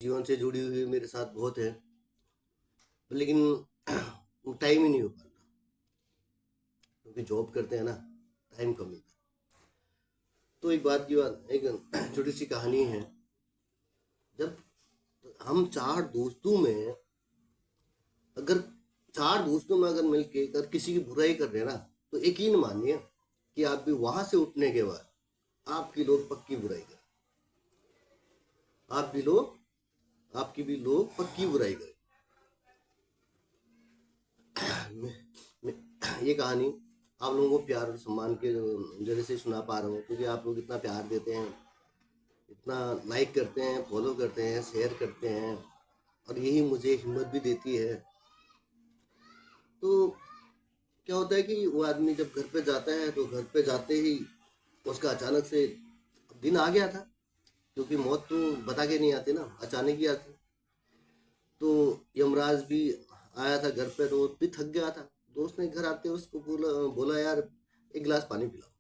जीवन से जुड़ी हुई मेरे साथ बहुत है, लेकिन टाइम ही नहीं हो पाता क्योंकि जॉब करते हैं ना, टाइम कम मिलता है। तो एक बात की बात, एक छोटी सी कहानी है। जब हम अगर चार दोस्तों में अगर मिलके अगर किसी की बुराई कर रहे हैं ना, तो यकीन मानिए कि आप भी वहां से उठने के बाद आपकी लोग पक्की बुराई करें। आप भी लोग आपकी भी लोग पक्की बुराई करें। ये कहानी आप लोगों को प्यार और सम्मान के जरिए से सुना पा रहा हूँ, क्योंकि आप लोग इतना प्यार देते हैं, इतना लाइक करते हैं, फॉलो करते हैं, शेयर करते हैं, और यही मुझे हिम्मत भी देती है। तो क्या होता है कि वो आदमी जब घर पे जाता है तो घर पे जाते ही उसका अचानक से दिन आ गया था, क्योंकि मौत तो बता के नहीं आती ना, अचानक ही आती। तो यमराज भी आया था घर पे, तो वो भी थक गया था। दोस्त ने घर आते उसको बोला बोला यार एक गिलास पानी पिलाओ।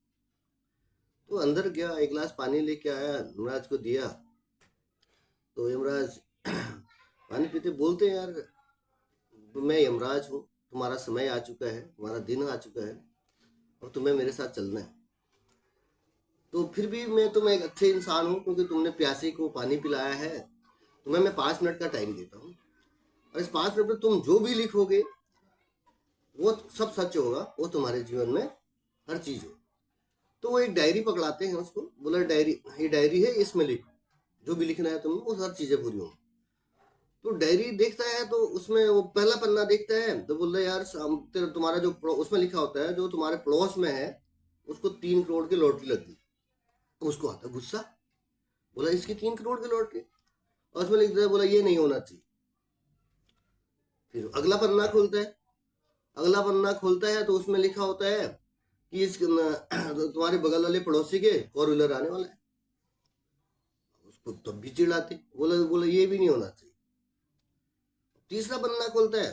तो अंदर गया, एक गिलास पानी लेके आया, यमराज को दिया। तो यमराज पानी पीते बोलते यार मैं यमराज हूँ, तुम्हारा समय आ चुका है, तुम्हारा दिन आ चुका है, और तुम्हें मेरे साथ चलना है। तो फिर भी मैं तुम्हें एक अच्छे इंसान हूँ, क्योंकि तुमने प्यासे को पानी पिलाया है। तुम्हें मैं 5 मिनट का टाइम देता हूँ, और इस 5 मिनट में तुम जो भी लिखोगे वो सब सच होगा, वो तुम्हारे जीवन में हर चीज हो। तो वो एक डायरी पकड़ाते हैं उसको, बोला डायरी, ये डायरी है, इसमें लिखो जो भी लिखना है तुम्हें, वो हर चीजें पूरी होंगी। तो डायरी देखता है तो उसमें वो पहला पन्ना देखता है, तो बोल रहा है यार तुम्हारा जो उसमें लिखा होता है जो तुम्हारे पड़ोस में है उसको 3 करोड़ की लॉटरी लग गई। उसको आता गुस्सा, बोला इसकी 3 करोड़ की लॉटरी, और उसमें लिख दिया, बोला ये नहीं होना चाहिए। फिर अगला पन्ना खोलता है तो उसमें लिखा होता है कि इस तुम्हारे बगल वाले पड़ोसी के 4 व्हीलर आने वाला है। उसको तब भी चिढ़ाते, बोला बोला ये भी नहीं होना चाहिए। तीसरा पन्ना खोलता है,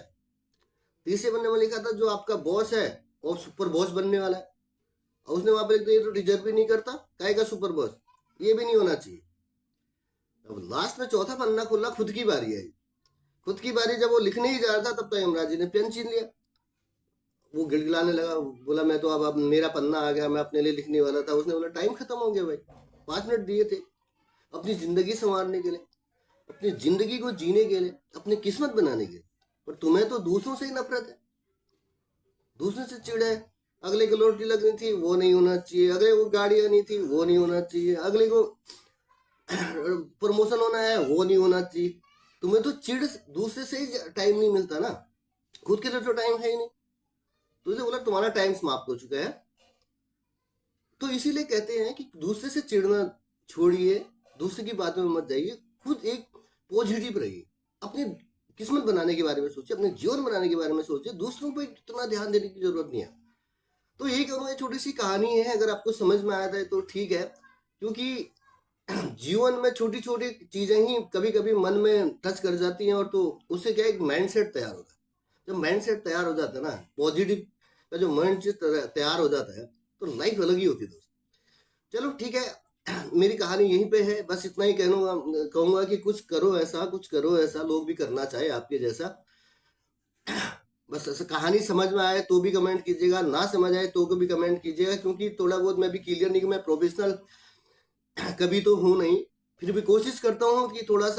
तीसरे पन्ने में लिखा था जो आपका बॉस है और सुपर बॉस बनने वाला है, और उसने वहां पर लिख दिया ये तो डिजर्व भी नहीं करता, काहे का सुपर बॉस, ये भी नहीं होना चाहिए। अब लास्ट में चौथा पन्ना खोला, खुद की बारी आई। खुद की बारी जब वो लिखने ही जा रहा था तब तो यमराज जी ने पेन छीन लिया। वो गिड़गिड़ाने लगा, बोला मैं तो अब मेरा पन्ना आ गया, मैं अपने लिए लिखने वाला था। उसने बोला टाइम खत्म हो गया भाई, 5 मिनट दिए थे अपनी जिंदगी संवारने के लिए, अपनी जिंदगी को जीने के लिए, अपनी किस्मत बनाने के लिए। पर तुम्हें तो दूसरों से ही नफरत है, दूसरे से चिड़ है। अगले को लॉटरी लगनी थी वो नहीं होना चाहिए, अगले को गाड़ी आनी थी वो नहीं होना चाहिए, अगले को प्रमोशन होना है वो नहीं होना चाहिए। तुम्हें तो चिड़ दूसरे से ही टाइम नहीं मिलता ना, खुद के लिए तो टाइम है ही नहीं। तुझे बोला तुम्हारा टाइम समाप्त हो चुका है। तो इसीलिए कहते हैं कि दूसरे से चिढ़ना छोड़िए, दूसरे की बातों में मत जाइए, खुद एक पॉजिटिव रहिए, अपनी किस्मत बनाने के बारे में सोचिए, अपने जीवन बनाने के बारे में सोचिए, दूसरों पर इतना ध्यान देने की जरूरत नहीं है। तो यही कहूँगा, छोटी सी कहानी है, अगर आपको समझ में आया था तो ठीक है, क्योंकि जीवन में छोटी छोटी चीजें ही कभी कभी मन में टच कर जाती हैं, और तो उससे क्या एक माइंडसेट तैयार होता है। जब माइंडसेट तैयार हो जाता है ना, पॉजिटिव का जो माइंडसेट तैयार हो जाता है, तो लाइफ अलग ही होती है दोस्त। चलो ठीक है, मेरी कहानी यहीं पे है, बस इतना ही कहूंगा कहूंगा कि कुछ करो ऐसा, कुछ करो ऐसा, लोग भी करना चाहे आपके जैसा। बस ऐसा कहानी समझ में आए तो भी कमेंट कीजिएगा, ना समझ आए तो भी कमेंट कीजिएगा, क्योंकि थोड़ा बहुत मैं भी क्लियर नहीं कि मैं प्रोफेशनल कभी तो हूँ नहीं, फिर भी कोशिश करता हूँ कि थोड़ा सा